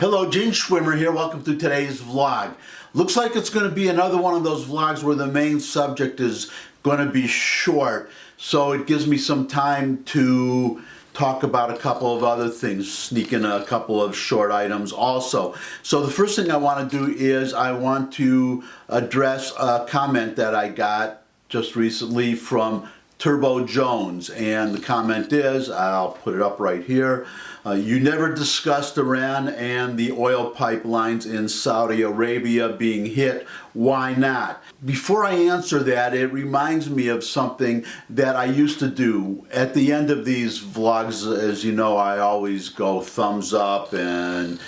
Hello, Gene Schwimmer here. Welcome to today's vlog. Looks like it's going to be another one of those vlogs where the main subject is going to be short, so it gives me some time to talk about a couple of other things, sneak in a couple of short items also. So the first thing I want to do is I want to address a comment that I got just recently from Turbo Jones, and the comment is, I'll put it up right here, you never discussed Iran and the oil pipelines in Saudi Arabia being hit. Why not? Before I answer that, it reminds me of something that I used to do. At the end of these vlogs, as you know, I always go thumbs up and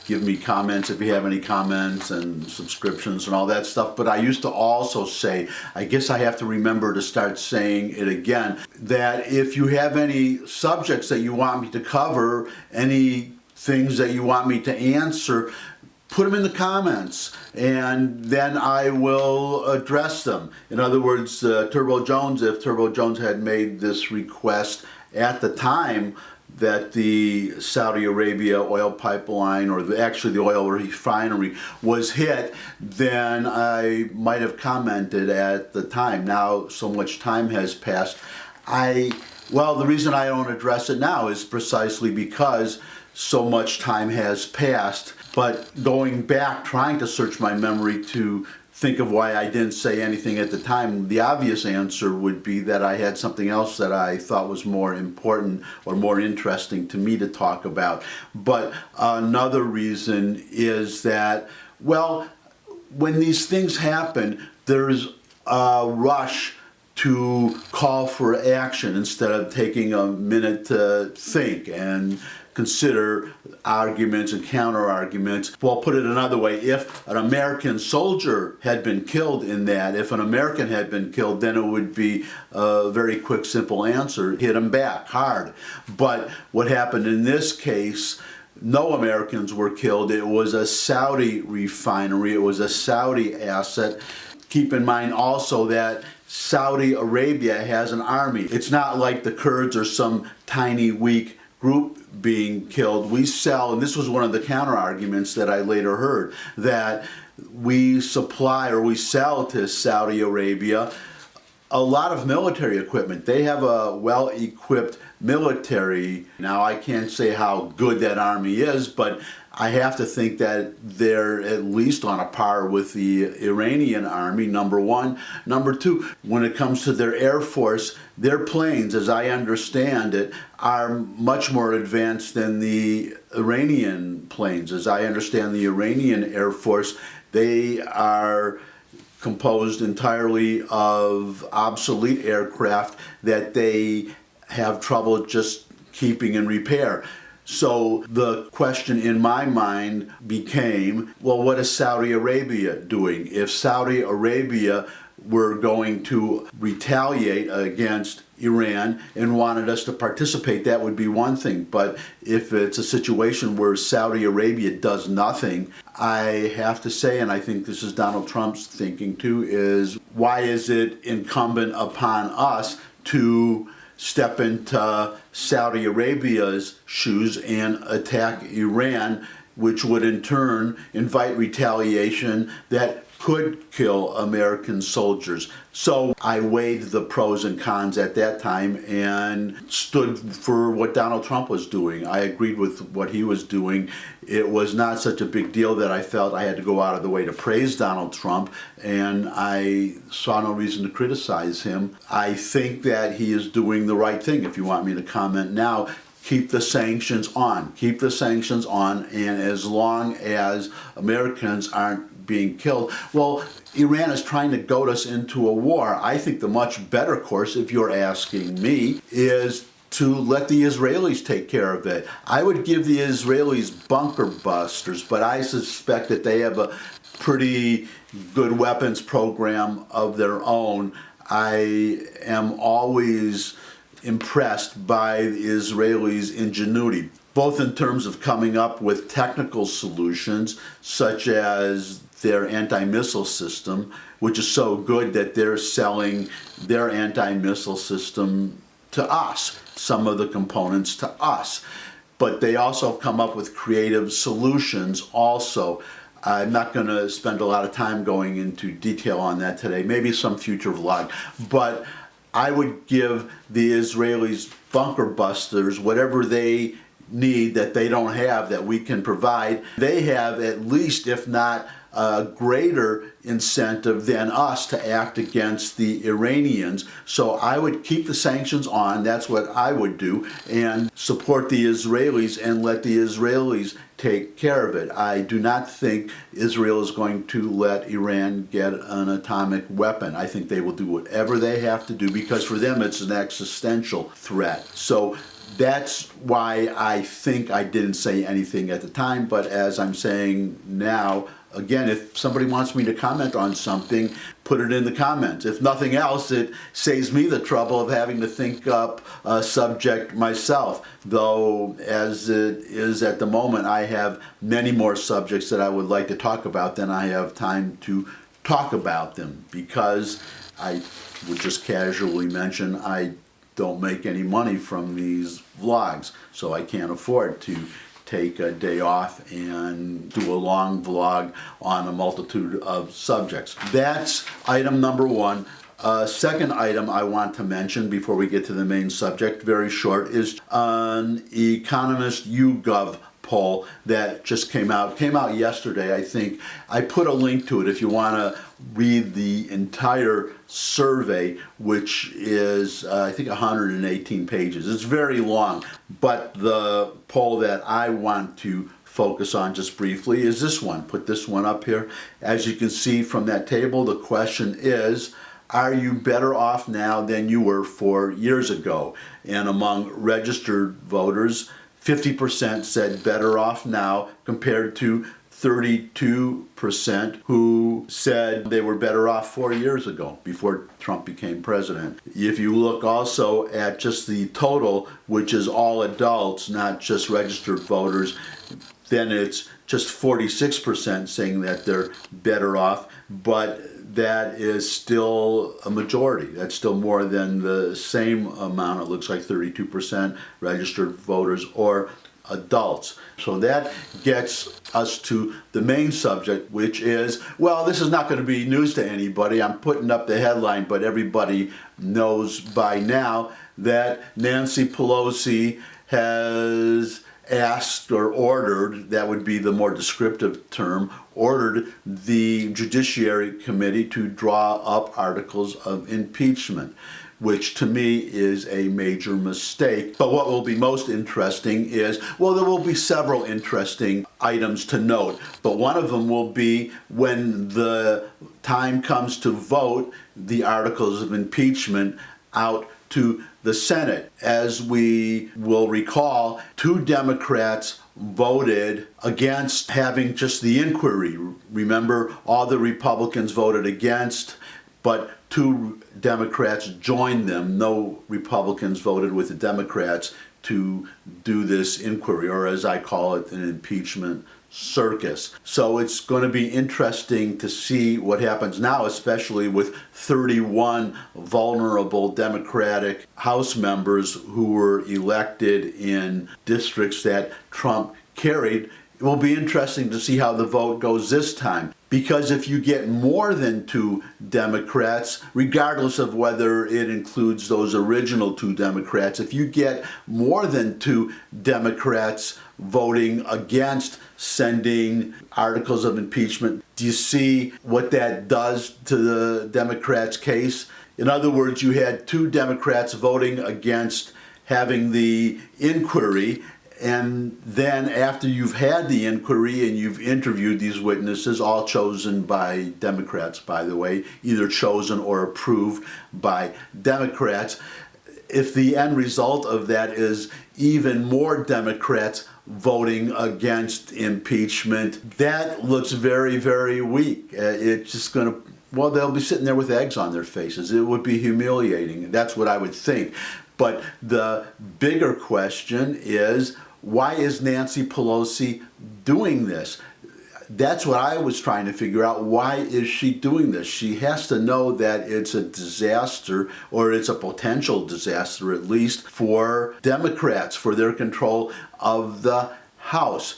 give me comments if you have any comments and subscriptions and all that stuff. But I used to also say, I guess I have to remember to start saying it again, that if you have any subjects that you want me to cover, any things that you want me to answer, put them in the comments and then I will address them. In other words, Turbo Jones, if Turbo Jones had made this request at the time that the Saudi Arabia oil pipeline, or actually the oil refinery, was hit, then I might have commented at the time. Now so much time has passed. Well, the reason I don't address it now is precisely because so much time has passed. But going back, trying to search my memory to think of why I didn't say anything at the time, the obvious answer would be that I had something else that I thought was more important or more interesting to me to talk about. But another reason is that, well, when these things happen, there's a rush to call for action instead of taking a minute to think and consider arguments and counter arguments. Well, put it another way, if an American soldier had been killed in that, if an American had been killed, then it would be a very quick, simple answer, hit him back hard. But what happened in this case, no Americans were killed. It was a Saudi refinery. It was a Saudi asset. Keep in mind also that Saudi Arabia has an army. It's not like the Kurds or some tiny, weak group being killed. We sell, and this was one of the counter arguments that I later heard, that we supply or we sell to Saudi Arabia a lot of military equipment. They have a well-equipped military. Now, I can't say how good that army is, but I have to think that they're at least on a par with the Iranian army, number one. Number two, when it comes to their air force, their planes, as I understand it, are much more advanced than the Iranian planes. As I understand the Iranian Air Force, they are composed entirely of obsolete aircraft that they have trouble just keeping in repair. So the question in my mind became, well, what is Saudi Arabia doing? If Saudi Arabia were going to retaliate against Iran and wanted us to participate, that would be one thing. But if it's a situation where Saudi Arabia does nothing, I have to say, and I think this is Donald Trump's thinking too, is why is it incumbent upon us to step into Saudi Arabia's shoes and attack Iran, which would in turn invite retaliation that could kill American soldiers? So I weighed the pros and cons at that time and stood for what Donald Trump was doing. I agreed with what he was doing. It was not such a big deal that I felt I had to go out of the way to praise Donald Trump, and I saw no reason to criticize him. I think that he is doing the right thing. If you want me to comment now, keep the sanctions on. Keep the sanctions on, and as long as Americans aren't being killed, well, Iran is trying to goad us into a war. I think the much better course, if you're asking me, is to let the Israelis take care of it. I would give the Israelis bunker busters, but I suspect that they have a pretty good weapons program of their own. I am always impressed by the Israelis' ingenuity, both in terms of coming up with technical solutions, such as their anti-missile system, which is so good that they're selling their anti-missile system to us, some of the components to us. but they also come up with creative solutions also. I'm not going to spend a lot of time going into detail on that today, maybe some future vlog, but I would give the Israelis bunker busters whatever they need that they don't have that we can provide. They have at least, if not a greater incentive than us to act against the Iranians. So I would keep the sanctions on, that's what I would do, and support the Israelis and let the Israelis take care of it. I do not think Israel is going to let Iran get an atomic weapon. I think they will do whatever they have to do because for them it's an existential threat. So that's why I think I didn't say anything at the time, but as I'm saying now, again, if somebody wants me to comment on something, put it in the comments. If nothing else, it saves me the trouble of having to think up a subject myself. Though, as it is at the moment, I have many more subjects that I would like to talk about than I have time to talk about them, because I would just casually mention I don't make any money from these vlogs, so I can't afford to take a day off and do a long vlog on a multitude of subjects. That's item number one. Second item I want to mention before we get to the main subject, very short, is an Economist YouGov poll that just came out yesterday, I think. I put a link to it if you want to read the entire survey, which is I think 118 pages. It's very long, but the poll that I want to focus on just briefly is this one. Put this one up here. As you can see from that table, the question is, are you better off now than you were 4 years ago? And among registered voters, 50% said better off now compared to 32% who said they were better off 4 years ago before Trump became president. If you look also at just the total, which is all adults, not just registered voters, then it's just 46% saying that they're better off, but that is still a majority. That's still more than the same amount. It looks like 32% registered voters or adults. So that gets us to the main subject, which is, well, this is not going to be news to anybody. I'm putting up the headline, but everybody knows by now that Nancy Pelosi has asked or ordered, that would be the more descriptive term, ordered the Judiciary Committee to draw up articles of impeachment, which to me is a major mistake. But what will be most interesting is, well, there will be several interesting items to note, but one of them will be when the time comes to vote the articles of impeachment out to the Senate. As we will recall, 2 Democrats voted against having just the inquiry. Remember, all the Republicans voted against, but 2 Democrats joined them. No Republicans voted with the Democrats to do this inquiry, or as I call it, an impeachment circus. So it's going to be interesting to see what happens now, especially with 31 vulnerable Democratic House members who were elected in districts that Trump carried. It will be interesting to see how the vote goes this time. Because if you get more than 2 Democrats, regardless of whether it includes those original 2 Democrats, if you get more than 2 Democrats voting against sending articles of impeachment, do you see what that does to the Democrats' case? In other words, you had 2 Democrats voting against having the inquiry, and then after you've had the inquiry and you've interviewed these witnesses, all chosen by Democrats, by the way, either chosen or approved by Democrats, if the end result of that is even more Democrats voting against impeachment, that looks very, very weak. It's just going to, well, they'll be sitting there with eggs on their faces. It would be humiliating. That's what I would think. But the bigger question is, why is Nancy Pelosi doing this? that's what I was trying to figure out. Why is she doing this? She has to know that it's a disaster, or it's a potential disaster at least, for Democrats, for their control of the House.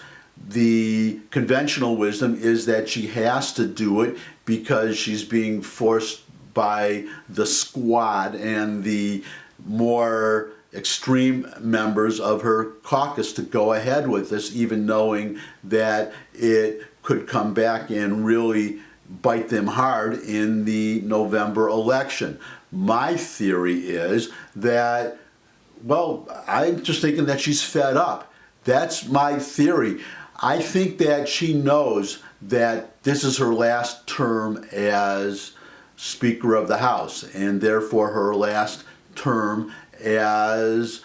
The conventional wisdom is that she has to do it because she's being forced by the squad and the more extreme members of her caucus to go ahead with this, even knowing that it could come back and really bite them hard in the November election. My theory is that, well, I'm just thinking that she's fed up. That's my theory. I think that she knows that this is her last term as Speaker of the House, and therefore her last term as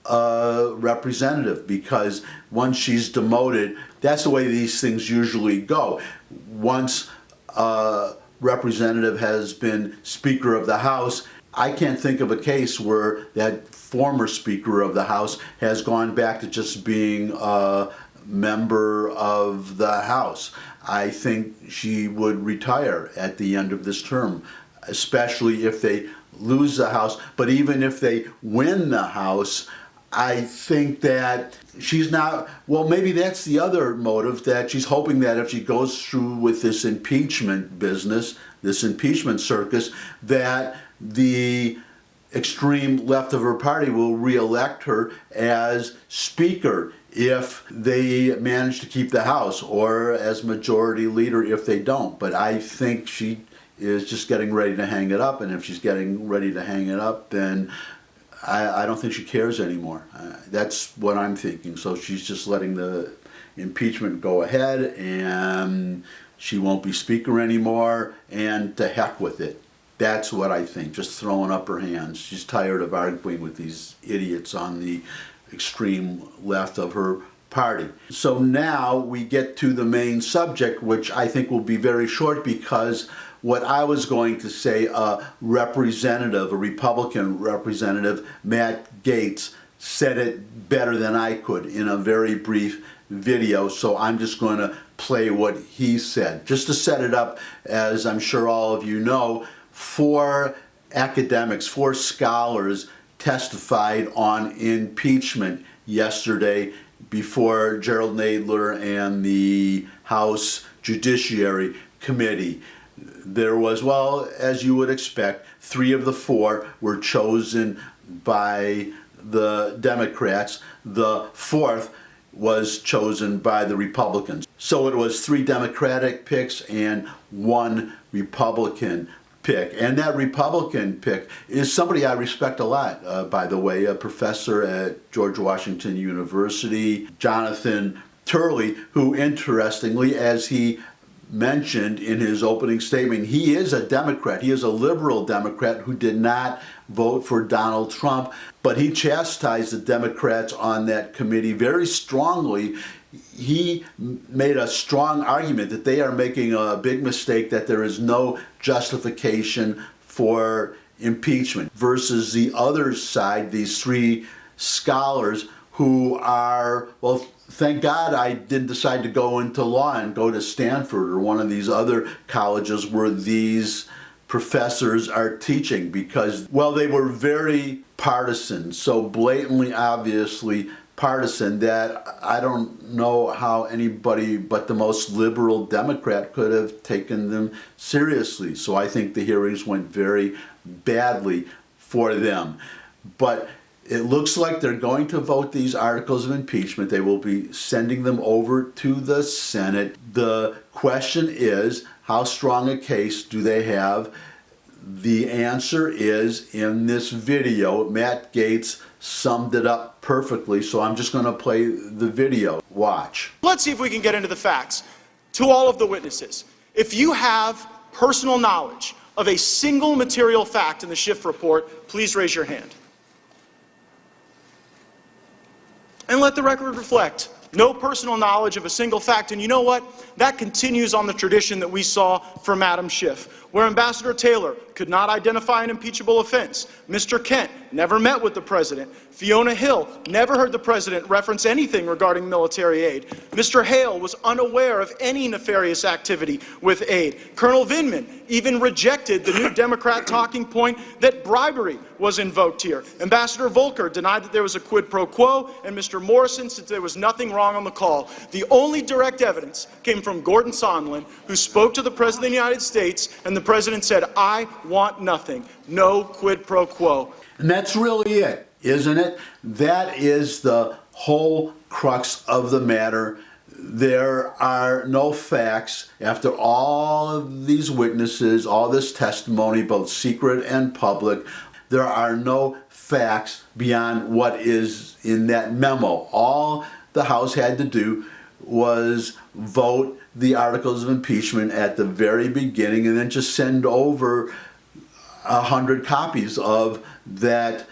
a representative, because once she's demoted, that's the way these things usually go. Once a representative has been Speaker of the House, I can't think of a case where that former Speaker of the House has gone back to just being a member of the House. I think she would retire at the end of this term, especially if they lose the House. But even if they win the House, I think that she's not, well, maybe that's the other motive, that she's hoping that if she goes through with this impeachment business, this impeachment circus, that the extreme left of her party will re-elect her as Speaker if they manage to keep the House, or as Majority Leader if they don't. But I think she is just getting ready to hang it up, and if she's getting ready to hang it up, then I don't think she cares anymore. That's what I'm thinking. So she's just letting the impeachment go ahead, and she won't be Speaker anymore, and to heck with it. That's what I think, just throwing up her hands. She's tired of arguing with these idiots on the extreme left of her party. So now we get to the main subject, which I think will be very short, because what I was going to say, a Republican representative, Matt Gaetz, said it better than I could in a very brief video, so I'm just going to play what he said. Just to set it up, as I'm sure all of you know, 4 academics, 4 scholars testified on impeachment yesterday before Gerald Nadler and the House Judiciary Committee. There was, well, as you would expect, 3 of the 4 were chosen by the Democrats. The 4th was chosen by the Republicans. So it was 3 Democratic picks and 1 Republican pick. And that Republican pick is somebody I respect a lot, by the way, a professor at George Washington University, Jonathan Turley, who, interestingly, as he mentioned in his opening statement, he is a Democrat. He is a liberal Democrat who did not vote for Donald Trump, but he chastised the Democrats on that committee very strongly. He made a strong argument that they are making a big mistake, that there is no justification for impeachment, versus the other side, these 3 scholars who are, well, thank God I didn't decide to go into law and go to Stanford or one of these other colleges where these professors are teaching, because, well, they were very partisan, so blatantly, obviously partisan, that I don't know how anybody but the most liberal Democrat could have taken them seriously. So I think the hearings went very badly for them. But it looks like they're going to vote these articles of impeachment. They will be sending them over to the Senate. The question is, how strong a case do they have? The answer is in this video. Matt Gaetz summed it up perfectly, so I'm just going to play the video. Watch. Let's see if we can get into the facts. To all of the witnesses, if you have personal knowledge of a single material fact in the Schiff report, please raise your hand. And let the record reflect no personal knowledge of a single fact. And you know what? That continues on the tradition that we saw from Madam Schiff. where Ambassador Taylor could not identify an impeachable offense. Mr. Kent never met with the president. Fiona Hill never heard the president reference anything regarding military aid. Mr. Hale was unaware of any nefarious activity with aid. Colonel Vindman even rejected the new Democrat talking point that bribery was invoked here. Ambassador Volker denied that there was a quid pro quo, and Mr. Morrison said there was nothing wrong on the call. The only direct evidence came from Gordon Sondland, who spoke to the President of the United States, and the President said, "I want nothing, no quid pro quo." And that's really it, isn't it? That is the whole crux of the matter. There are no facts after all of these witnesses, all this testimony, both secret and public. There are no facts beyond what is in that memo. All the House had to do was vote the articles of impeachment at the very beginning and then just send over 100 copies of that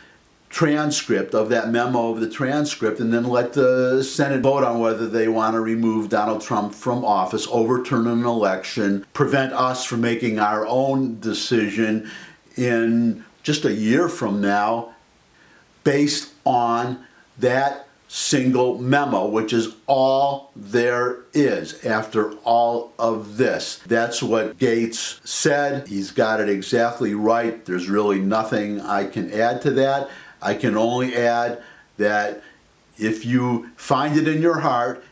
transcript, of that memo, of the transcript, and then let the Senate vote on whether they want to remove Donald Trump from office, overturn an election, prevent us from making our own decision in just a year from now based on that single memo, which is all there is after all of this. That's what Gates said. He's got it exactly right. There's really nothing I can add to that. I can only add that if you find it in your heart,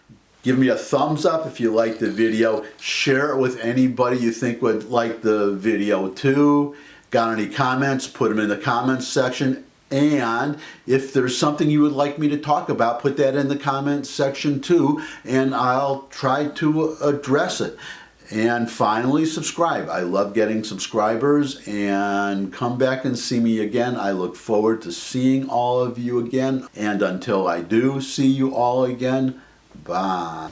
give me a thumbs up if you like the video. Share it with anybody you think would like the video too. Got any comments? Put them in the comments section. And if there's something you would like me to talk about, put that in the comments section too, and I'll try to address it. And finally, subscribe. I love getting subscribers, and come back and see me again. I look forward to seeing all of you again. And until I do see you all again, bye.